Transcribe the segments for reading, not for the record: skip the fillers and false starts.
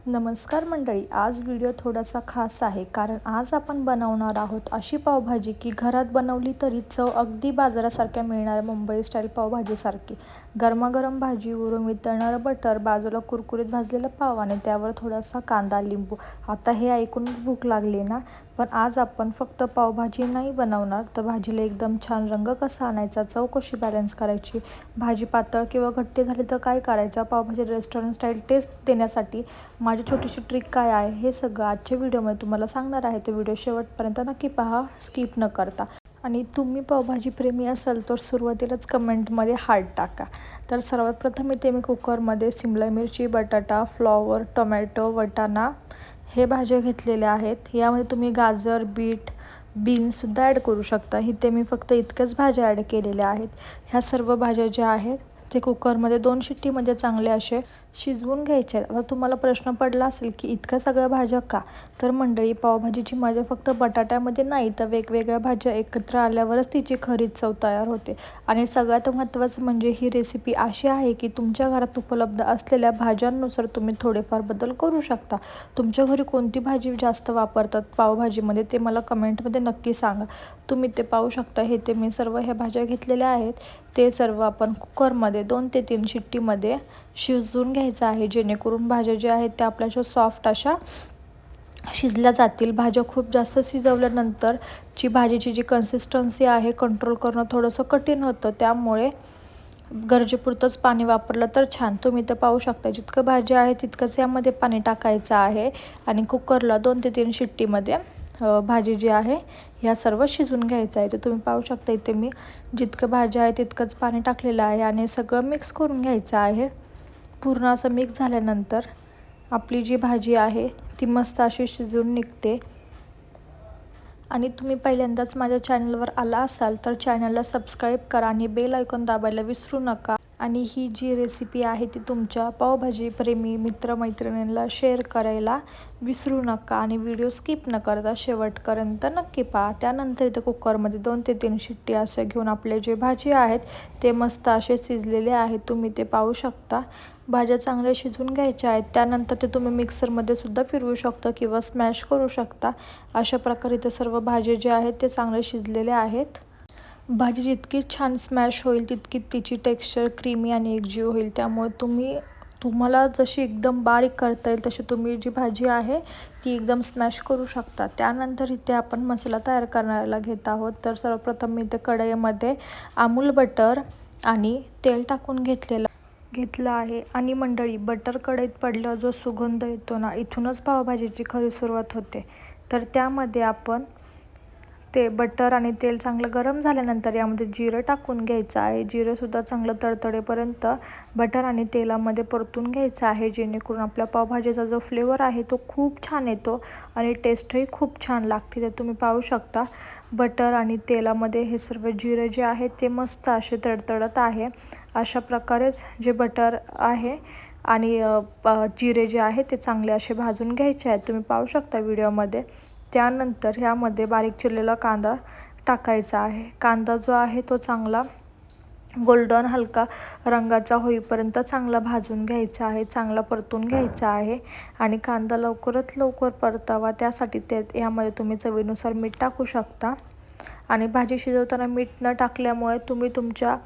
नमस्कार मंडळी, आज व्हिडिओ थोडासा खास आहे कारण आज आपण बनवणार आहोत अशी पावभाजी की घरात बनवली तरी चव अगदी बाजारासारख्या मिळणार मुंबई स्टाईल पावभाजीसारखी। गरमागरम भाजीवरून वितळणारं बटर, बाजूला कुरकुरीत भाजलेला पाव आणि त्यावर थोडासा कांदा, लिंबू। आता हे ऐकूनच भूक लागली ना? पण आज आपण फक्त पावभाजी नाही बनवणार तर भाजीला एकदम छान रंग कसा आणायचा, चव कशी बॅलन्स करायची, भाजी पातळ किंवा घट्ट झाली तर काय करायचं, पावभाजी रेस्टॉरंट स्टाईल टेस्ट देण्यासाठी माझी छोटीशी ट्रिक काय आहे हे सगळं आजच्या व्हिडिओमध्ये तुम्हाला सांगणार आहे। तो व्हिडिओ शेवटपर्यंत नक्की पहा, स्किप न करता। आणि तुम्ही पावभाजी प्रेमी असाल तर सुरुवातीलाच कमेंटमध्ये हार्ट टाका। तर सर्वात प्रथम इथे मी कुकरमध्ये शिमला मिरची, बटाटा, फ्लॉवर, टोमॅटो, वाटाणा हे भाज्या घेतलेल्या आहेत। यामध्ये तुम्ही गाजर, बीट, बीन्ससुद्धा ॲड करू शकता। इथे मी फक्त इतक्याच भाज्या ॲड केलेल्या आहेत। ह्या सर्व भाज्या ज्या आहेत ते कुकरमध्ये 2 शिट्टीमध्ये चांगले असे शिजवून घ्यायचे आहेत। आता तुम्हाला प्रश्न पडला असेल की इतक्या सगळ्या भाज्या का? तर मंडळी, पावभाजीची मजा फक्त बटाट्यामध्ये नाही तर वेगवेगळ्या भाज्या एकत्र आल्यावरच तिची खरी चव तयार होते। आणि सगळ्यात महत्त्वाचं म्हणजे ही रेसिपी अशी आहे की तुमच्या घरात उपलब्ध असलेल्या भाज्यांनुसार तुम्ही थोडेफार बदल करू शकता। तुमच्या घरी कोणती भाजी जास्त वापरतात पावभाजीमध्ये ते मला कमेंटमध्ये नक्की सांगा। तुम्ही ते पाहू शकता, हे ते मी सर्व ह्या भाज्या घेतलेल्या आहेत ते सर्व आपण कुकरमध्ये 2 ते 3 शिट्टीमध्ये शिजवून घ्यायचं आहे, जेणेकरून भाज्या ज्या आहेत त्या आपल्या सॉफ्ट अशा शिजल्या जातील। भाज्या खूप जास्त शिजवल्यानंतर भाजीची जी कन्सिस्टन्सी आहे कंट्रोल करणं थोडंसं कठीण होतं, त्यामुळे गरजेपुरतंच पाणी वापरलं तर छान। तुम्ही तर पाहू शकता जितकं भाज्या आहे तितकंच यामध्ये पाणी टाकायचं आहे आणि कुकरला 2 ते 3 शिट्टीमध्ये भाजी जी आहे ह्या सर्व शिजून घ्यायचं आहे। तर तुम्ही पाहू शकता इथे मी जितकं भाज्या आहे तितकंच पाणी टाकलेलं आहे आणि सगळं मिक्स करून घ्यायचं आहे। पूर्ण असं मिक्स झाल्यानंतर आपली जी भाजी आहे ती मस्त अशी शिजून निघते। आणि तुम्ही पहिल्यांदाच माझ्या चॅनलवर आला असाल तर चॅनलला सबस्क्राईब करा आणि बेल आयकॉन दाबायला विसरू नका। आणि ही जी रेसिपी आहे ती तुमच्या पावभाजी प्रेमी मित्रमैत्रिणींना शेअर करायला विसरू नका आणि व्हिडिओ स्किप न करता शेवटपर्यंत नक्की पहा। त्यानंतर इथे कुकरमध्ये 2 ते 3 शिट्टी असं घेऊन आपले जे भाजी आहेत ते मस्त असे शिजलेले आहेत, तुम्ही ते पाहू शकता। भाज्या चांगल्या शिजून घ्यायच्या आहेत, त्यानंतर ते तुम्ही मिक्सरमध्ये सुद्धा फिरवू शकता किंवा स्मॅश करू शकता। अशा प्रकारे इथे सर्व भाज्या जे आहेत ते चांगले शिजलेले आहेत। भाजी जितकी छान स्मॅश होईल तितकी तिची टेक्स्चर क्रीमी आणि एकजीव होईल, त्यामुळे तुम्हाला जशी एकदम बारीक करता येईल तशी तुम्ही जी भाजी आहे ती एकदम स्मॅश करू शकता। त्यानंतर इथे आपण मसाला तयार करायला घेत आहोत। तर सर्वप्रथम मी इथे कढईमध्ये अमूल बटर आणि तेल टाकून घेतलं आहे। आणि मंडळी, बटर कढईत पडल्यावर जो सुगंध येतो ना, इथूनच पावभाजीची खरी सुरुवात होते। तर त्यामध्ये आपण ते बटर आणि तेल चांगलं गरम झाल्यानंतर यामध्ये जिरं टाकून घ्यायचं आहे। जिरंसुद्धा चांगलं तडतडेपर्यंत बटर आणि तेलामध्ये परतून घ्यायचं आहे, जेणेकरून आपल्या पावभाजीचा जो फ्लेवर आहे तो खूप छान येतो आणि टेस्टही खूप छान लागते। तर तुम्ही पाहू शकता बटर आणि तेलामध्ये हे सर्व जिरे जे आहेत ते मस्त असे तडतडत आहे। अशा प्रकारेच जे बटर आहे आणि जिरे जे आहे ते चांगले असे भाजून घ्यायचे आहेत, तुम्ही पाहू शकता व्हिडिओमध्ये। त्यानंतर ह्यामध्ये बारीक चिरलेला कांदा टाकायचा आहे। कांदा जो आहे तो चांगला गोल्डन हलका रंगाचा होईपर्यंत चांगला भाजून घ्यायचा आहे, चांगला परतून घ्यायचा आहे। आणि कांदा लवकरात लवकर परतावा त्यासाठी यामध्ये तुम्ही चवीनुसार मीठ टाकू शकता। आणि भाजी शिजवताना मीठ न टाकल्यामुळे तुम्ही तुमच्या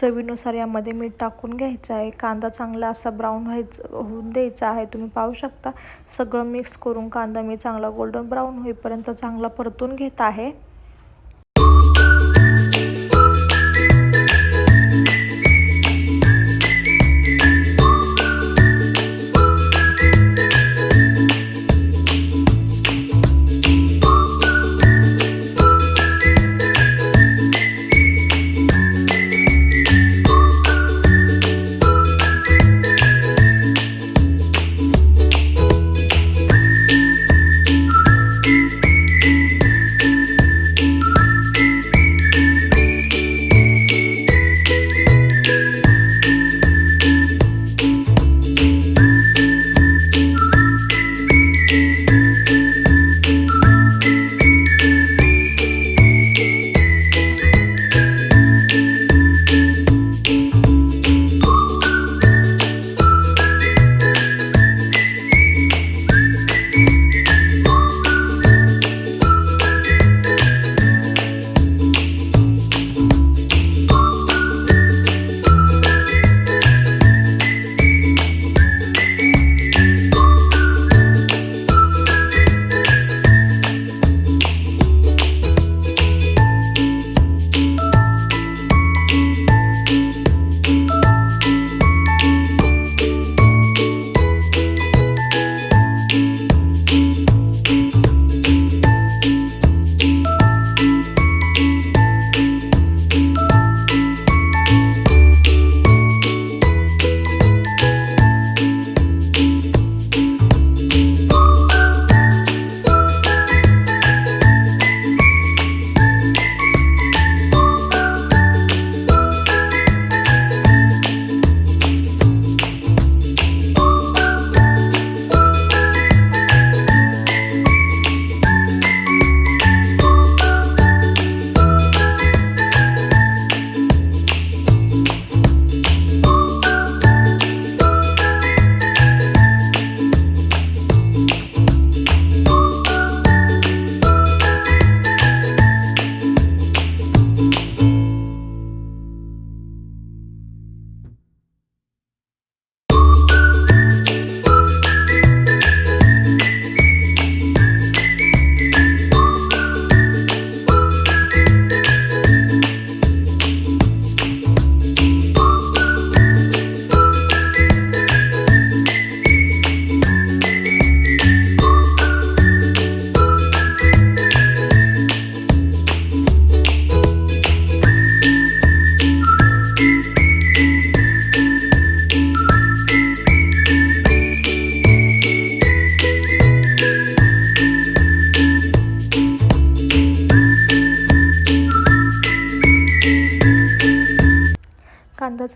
चवीनुसार यामध्ये मीठ टाकून घ्यायचं आहे। कांदा चांगला असा ब्राऊन होऊन द्यायचा आहे, तुम्ही पाहू शकता। सगळं मिक्स करून कांदा मी चांगला गोल्डन ब्राऊन होईपर्यंत चांगला परतून घेत आहे।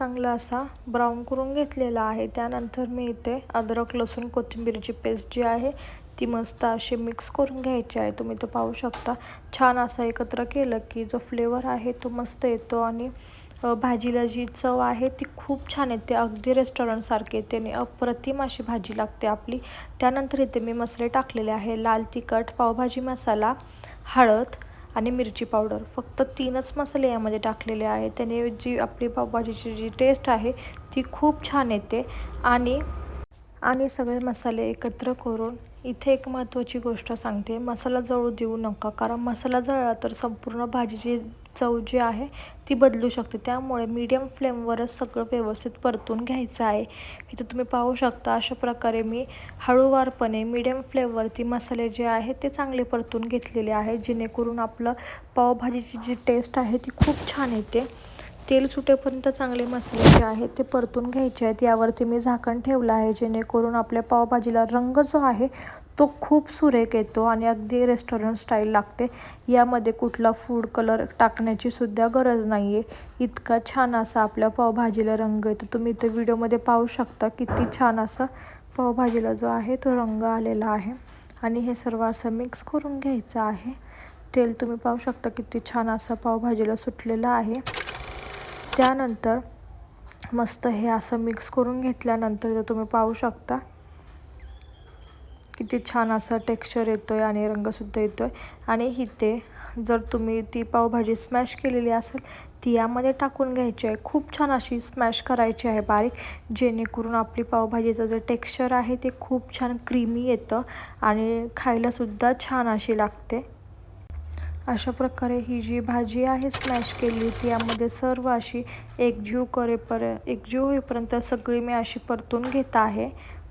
चांगला असा ब्राऊन करून घेतलेला आहे। त्यानंतर मी इथे अद्रक लसूण कोथिंबीरची पेस्ट जी आहे ती मस्त अशी मिक्स करून घ्यायची आहे। तुम्ही तो पाहू शकता। छान असं एकत्र केलं की जो फ्लेवर आहे तो मस्त येतो आणि भाजीला जी चव आहे ती खूप छान येते, अगदी रेस्टॉरंट सारखी येते आणि अप्रतिम अशी भाजी लागते आपली। त्यानंतर इथे मी मसाले टाकलेले आहे, लाल तिखट, पावभाजी मसाला, हळद आणि मिरची पावडर। फक्त 3च मसाले यामध्ये टाकलेले आहेत। त्याने जी आपली पावभाजीची जी टेस्ट आहे ती खूप छान येते आणि सगळे मसाले एकत्र करून इथे एक महत्त्वाची गोष्ट सांगते, मसाला जळू देऊ नका, कारण मसाला जळला तर संपूर्ण भाजीची चव जी आहे ती बदलू शकते। त्यामुळे मीडियम फ्लेमवरच सगळं व्यवस्थित परतून घ्यायचं आहे। इथे तुम्ही पाहू शकता अशा प्रकारे मी हळूवारपणे मीडियम फ्लेमवरती मसाले जे आहेत ते चांगले परतून घेतलेले आहेत, जेणेकरून आपलं पावभाजीची जी टेस्ट आहे ती खूप छान येते। तेल सुटेपर्यंत चांगले मसाले जे आहेत ते परतून घ्यायचे आहेत। यावरती मी झाकण ठेवलं आहे, जेणेकरून आपल्या पावभाजीला रंग जो आहे तो खूप सुरेख येतो आणि अगदी रेस्टॉरंट स्टाईल लागते। यामध्ये कुठला फूड कलर टाकण्याची सुद्धा गरज नाही आहे, इतका छान असा आपल्या पावभाजीला रंग येतो। तुम्ही इथे व्हिडिओमध्ये पाहू शकता किती छान असा पावभाजीला जो आहे तो रंग आलेला आहे आणि हे सर्व असं मिक्स करून घ्यायचं आहे। तेल तुम्ही पाहू शकता किती छान असं पावभाजीला सुटलेलं आहे। त्यानंतर मस्त हे असं मिक्स करून घेतल्यानंतर तुम्ही पाहू शकता किती छान असा टेक्स्चर येतोय आणि रंगसुद्धा येतोय। आणि इथे जर तुम्ही ती पावभाजी स्मॅश केलेली असेल ती यामध्ये टाकून घ्यायची आहे, खूप छान अशी स्मॅश करायची आहे बारीक, जेणेकरून आपली पावभाजीचं जे टेक्स्चर आहे ते खूप छान क्रीमी येतं आणि खायलासुद्धा छान अशी लागते। अशा प्रकारे ही जी भाजी आहे स्मॅश केली ती यामध्ये सर्व अशी एकजीव होईपर्यंत सगळी मी अशी परतून घेत आहे।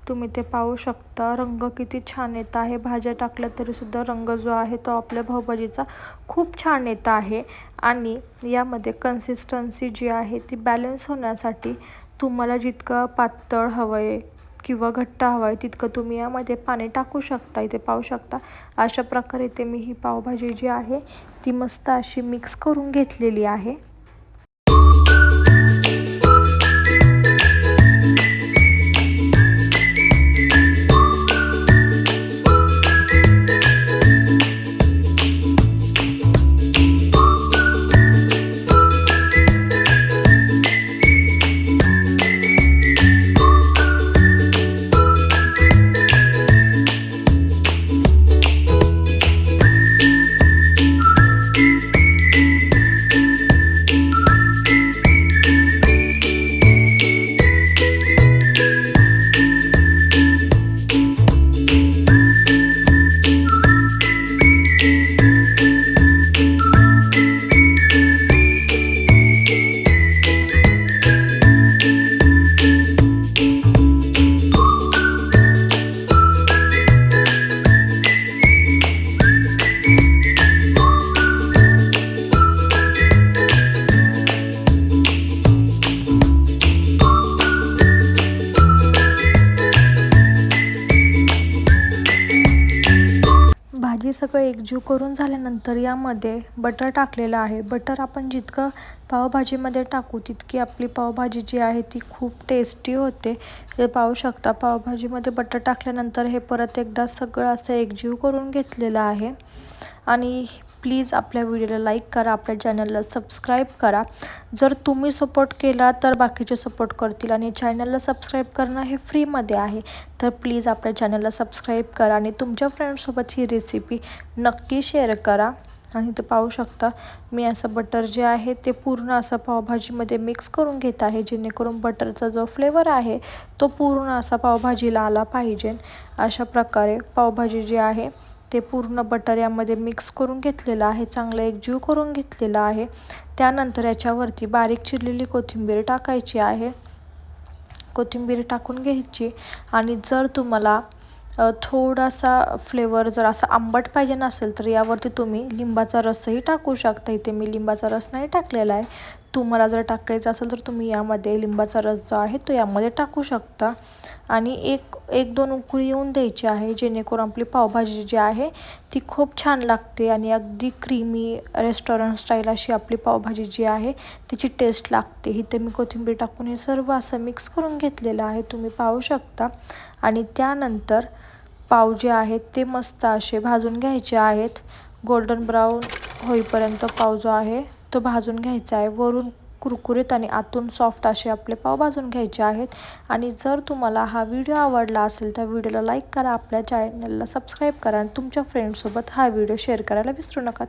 तुम्ही ते पाहू शकता रंग किती छान येत आहे। भाज्या टाकल्या तरीसुद्धा रंग जो आहे तो आपल्या पावभाजीचा खूप छान येत आहे। आणि यामध्ये कन्सिस्टन्सी जी आहे ती बॅलन्स होण्यासाठी तुम्हाला जितकं पातळ हवं आहे किंवा घट्ट हवं आहे तितकं तुम्ही यामध्ये पाणी टाकू शकता। इथे पाहू शकता अशा प्रकारे ते मी ही पावभाजी जी आहे ती मस्त अशी मिक्स करून घेतलेली आहे। भाजी सगळं एकजीव करून झाल्यानंतर यामध्ये बटर टाकलेलं आहे। बटर आपण जितकं पावभाजीमध्ये टाकू तितकी आपली पावभाजी जी आहे ती खूप टेस्टी होते। हे पाहू शकता पावभाजीमध्ये बटर टाकल्यानंतर हे परत एकदा सगळं असं एकजीव करून घेतलेलं आहे। आणि प्लीज आपल्या व्हिडिओला लाईक करा, आपल्या चॅनलला सबस्क्राईब करा। जर तुम्ही सपोर्ट केला तर बाकीचे सपोर्ट करतील आणि चॅनलला सबस्क्राईब करणं हे फ्रीमध्ये आहे, तर प्लीज आपल्या चॅनलला सबस्क्राईब करा आणि तुमच्या फ्रेंड्ससोबत ही रेसिपी नक्की शेअर करा। आणि इथे पाहू शकता मी असं बटर जे आहे ते पूर्ण असं पावभाजीमध्ये मिक्स करून घेत आहे, जेणेकरून बटरचा जो फ्लेवर आहे तो पूर्ण असा पावभाजीला आला पाहिजे। अशा प्रकारे पावभाजी जी आहे ते पूर्ण बटर यामध्ये मिक्स करून घेतलेलं आहे, चांगलं एकजीव करून घेतलेलं आहे। त्यानंतर याच्यावरती बारीक चिरलेली कोथिंबीर टाकायची आहे, कोथिंबीर टाकून घ्यायची। आणि जर तुम्हाला थोडासा फ्लेवर जर असा आंबट पाहिजे नसेल तर यावरती तुम्ही लिंबाचा रसही टाकू शकता। इथे मी लिंबाचा रस नाही टाकलेला आहे, तुम्हाला जर टाकायचं असेल तर तुम्ही यामध्ये लिंबाचा रस जो आहे तो यामध्ये टाकू शकता आणि एक दोन उकळी येऊन द्यायची आहे, जेणेकरून आपली पावभाजी जी आहे ती खूप छान लागते आणि अगदी क्रीमी रेस्टॉरंट स्टाईल अशी आपली पावभाजी जी आहे तिची टेस्ट लागते. इथे मी कोथिंबीर टाकून हे सर्व असं मिक्स करून घेतलेलं आहे, तुम्ही पाहू शकता. आणि त्यानंतर पाव जे आहेत ते मस्त असे भाजून घ्यायचे आहेत, गोल्डन ब्राऊन होईपर्यंत पाव जो आहे तो भाजून घ्यायचा आहे. वरून कुरकुरीत आणि आतून सॉफ्ट असे आपले पाव भाजून घ्यायचे आहेत. आणि जर तुम्हाला हा व्हिडिओ आवडला असेल तर व्हिडिओला लाईक करा, आपल्या चॅनलला सबस्क्राईब करा आणि तुमच्या फ्रेंड्ससोबत हा व्हिडिओ शेअर करायला विसरू नका.